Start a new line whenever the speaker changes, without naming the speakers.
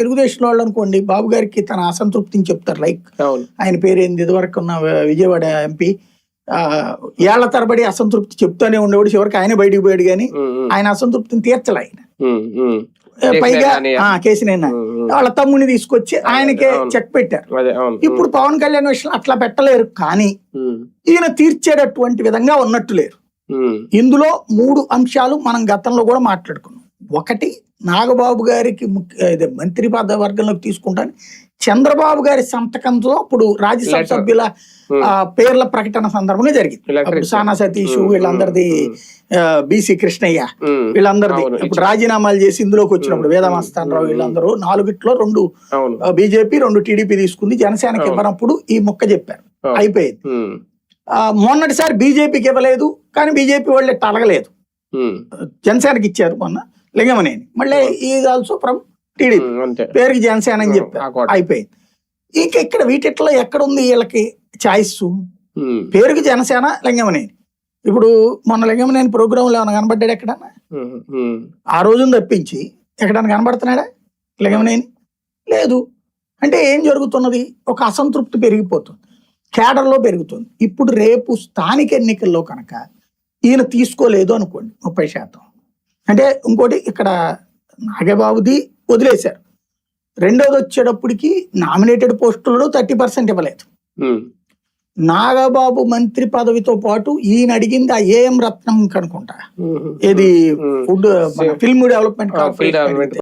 తెలుగుదేశం వాళ్ళు అనుకోండి బాబు గారికి తన అసంతృప్తిని చెప్తారు. లైక్ ఆయన పేరేంది ఇదివరకు ఉన్న విజయవాడ ఎంపీ ఏళ్ల తరబడి అసంతృప్తి చెప్తానే ఉండేవాడు, చివరికి ఆయన బయటికి పోయాడు కానీ ఆయన అసంతృప్తిని తీర్చలే ఆయన. పైగా కేసీనేని వాళ్ళ తమ్ముని తీసుకొచ్చి ఆయనకే చెక్ పెట్టారు. ఇప్పుడు పవన్ కళ్యాణ్ విషయం అట్లా పెట్టలేరు, కానీ ఈయన తీర్చేటటువంటి విధంగా ఉన్నట్టు లేరు. ఇందులో 3 అంశాలు మనం గతంలో కూడా మాట్లాడుకున్నాం. ఒకటి, నాగబాబు గారికి మంత్రి వర్గంలోకి తీసుకుంటాను చంద్రబాబు గారి సంతకంతో అప్పుడు రాజ్యసభ సభ్యుల పేర్ల ప్రకటన సందర్భంగా జరిగింది. అప్పుడు సానా సతీష్ వీళ్ళందరిది, బీసీ కృష్ణయ్య వీళ్ళందరిది ఇప్పుడు రాజీనామాలు చేసి ఇందులోకి వచ్చినప్పుడు వేదమస్తాన్ రావు వీళ్ళందరూ 4గిట్లో 2 బీజేపీ 2 టీడీపీ తీసుకుంది. జనసేనకి ఇవ్వనప్పుడు ఈ మొక్క చెప్పారు, అయిపోయింది. మొన్నటిసారి బీజేపీకి ఇవ్వలేదు, కానీ బీజేపీ వాళ్ళే అడగలేదు, జనసేనకి ఇచ్చారు మొన్న లింగమనేని. మళ్ళీ ఈజ్ ఆల్సో ఫ్రమ్ టీడీపీ, పేరుకి జనసేన అని చెప్పారు, అయిపోయింది. ఇంకా ఇక్కడ వీటిట్లో ఎక్కడుంది వీళ్ళకి చాయిస్? పేరుకి జనసేన లింగమనేని. ఇప్పుడు మొన్న లింగమనేని ప్రోగ్రాంలో ఏమైనా కనబడ్డాడు ఎక్కడన్నా? ఆ రోజును తప్పించి ఎక్కడన్నా కనబడుతున్నాడా లింగమనేని? లేదు. అంటే ఏం జరుగుతున్నది? ఒక అసంతృప్తి పెరిగిపోతుంది, కేడర్లో పెరుగుతుంది. ఇప్పుడు రేపు స్థానిక ఎన్నికల్లో కనుక ఈయన తీసుకోలేదు అనుకోండి 30%, అంటే ఇంకోటి ఇక్కడ నాగబాబుది వదిలేశారు. రెండోది వచ్చేటప్పటికి నామినేటెడ్ పోస్టులలో 30% ఇవ్వలేదు. నాగబాబు మంత్రి పదవితో పాటు ఈయన అడిగింది ఆ ఏఎం రత్నం కనుకుంటా, ఏది ఫుడ్ ఫిల్మ్ డెవలప్మెంట్ కార్పొరేషన్